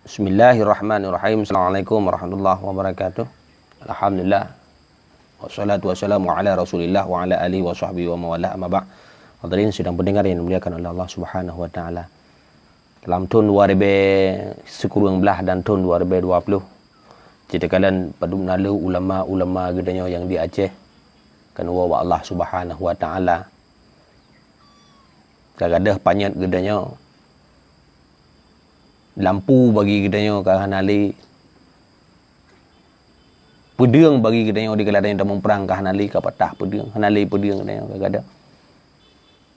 Bismillahirrahmanirrahim. Assalamualaikum warahmatullahi wabarakatuh. Alhamdulillah. Wassalatu wassalamu ala Rasulillah wa ala alihi wa sahbihi wa mawala amma ba'. Hadirin sidang pendengar yang dimuliakan oleh Allah Subhanahu wa taala. Dalam tahun 2010 dan tahun 2020 kita kalian padu nalu ulama-ulama gedanya yang di Aceh kan wa Allah Subhanahu wa taala. Kagadah panyat gedanya lampu bagi gedanya kahanali, pedang bagi gedanya di keladang yang memperang kahanali kapatah pedang hanali pedang gedanya kagada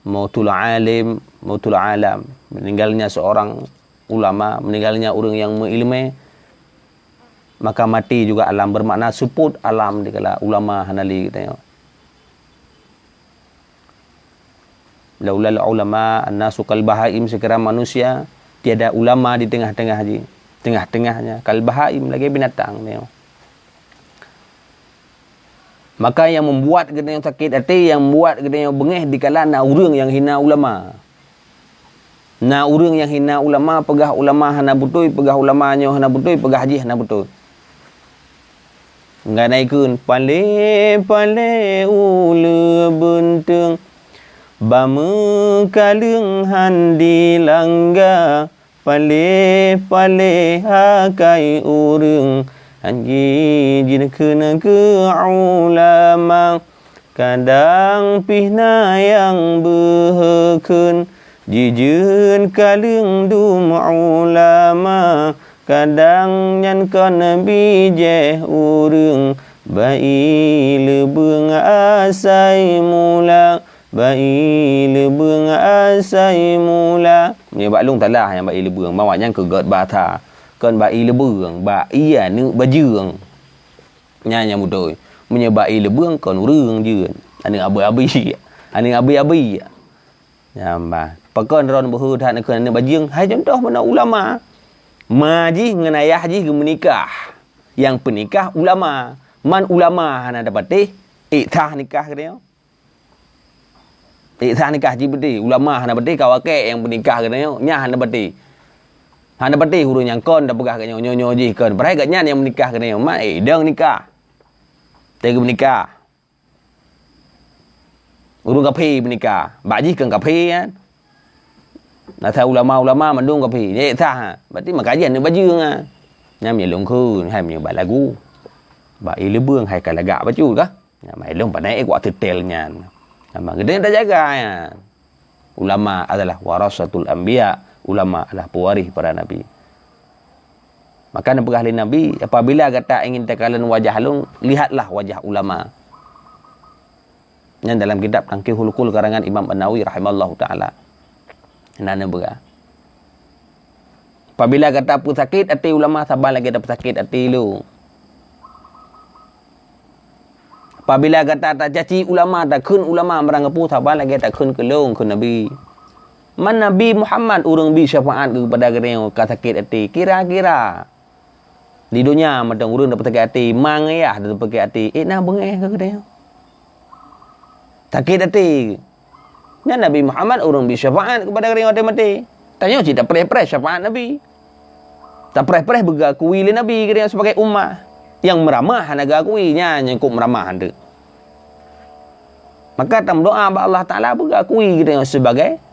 mautul alim mautul alam, meninggalnya seorang ulama, meninggalnya orang yang mengilmu, maka mati juga alam, bermakna support alam di kala ulama hanali gedanya. Laulal ulama annasu kal bahaim, sekira manusia tiada ulama di tengah-tengah je. Tengah-tengahnya kal bahaim, lagi binatang ni. Maka yang membuat kita yang sakit hati, yang membuat kita yang bengih di kala na urang yang hina ulama. Na urang yang hina ulama, pegah ulama hana butui, pegah ulamanya hana butui, pegah haji hana butui. Ngai naikun pale ule benteng bama kalung handi langga, pale hakai urang anji jin kena ke ulama, kadang pihna yang beheken jijun kalung dum ulama, kadang nyan kana bijeh urang bai lebeng asai mula, bai lebeng asai mula. Ni baklung talah yang bai lebeng mawanya kegot batha kan bai lebeng ba iya nu bajeng nyanya mudoi menye bai lebeng kan urang jeun ane abi-abi nyamba pakon ron behu than kan ane bajeng hai contoh mana ulama maji ngan ayah ji menikah, yang penikah ulama, man ulama hana dapat iktah nikah dia. Iktah nikah ji beti ulama hana beti kawake yang penikah dia nya hana beti. Hana beti hurun yang kon dah pegah katnya nyo ji kon. Berai katnya yang menikah dia mak dang nikah. Tega menikah. Urung kapi menikah. Baji kan kapi kan. Nak tahu ulama-ulama mandung kapi. Ye tah. Berarti makajian ni bajung ah. Nyam ye long khun hai me ba lagu. Ba i lebeng hai ka lagak baju kah? Nyam ai long panai kuat detailnya. Nyam gede dah jaga ya. Ulama adalah warasatul anbiya. Ulama adalah pewaris para nabi. Maka nak ahli nabi apabila kata ingin tekalan wajah halung, lihatlah wajah ulama. Yang dalam kitab Tangkihul Qul karangan Imam An-Nawawi rahimallahu taala. Nana bega. Apabila kata apa sakit hati ulama, sabar lagi ada sakit hati lu. Apabila kata tak caci ulama, tak kun ulama merangapu, sabar lagi tak kun kelung kun nabi. Man Nabi Muhammad urang bi syafaat kepada gereng ka sakit hati. Kira-kira di dunia macam urang dapat sakit hati, mang ayah dapat sakit hati. Nak bengeh ke gereng? Sakit hati. Dan Nabi Muhammad urang bi syafaat kepada gereng orang mati. Tanya cerita pres-pres syafaat Nabi. Tak pres-pres bergakui le Nabi gereng sebagai ummah yang meramah hanaga akuinya yang kok meramah anda. Maka dalam doa Allah Taala bergakui gereng sebagai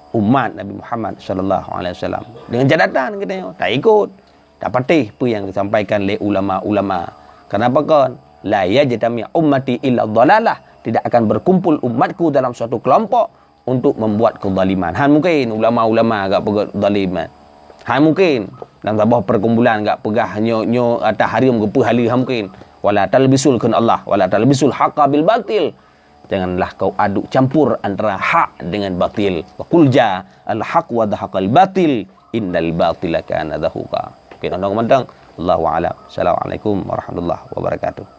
umat Nabi Muhammad sallallahu alaihi wasallam dengan catatan kita tak ikut, tak patih apa yang disampaikan oleh ulama-ulama. Kenapa kan la yajtami ummati illa dhalalah, tidak akan berkumpul umatku dalam suatu kelompok untuk membuat kezaliman. Han mungkin ulama-ulama agak pegat zaliman. Han mungkin dalam sebuah perkumpulan agak pegah nyo atas harim ke pahala han mungkin. Wala talbisul kun Allah, wala talbisul haqqa bil batil. Janganlah kau aduk campur antara hak dengan batil. Wa qul ja al haq wa dhaqal batil innal batila kana dhahuqa. Okey, tuan-tuan, Allahu a'lam. Assalamualaikum warahmatullahi wabarakatuh.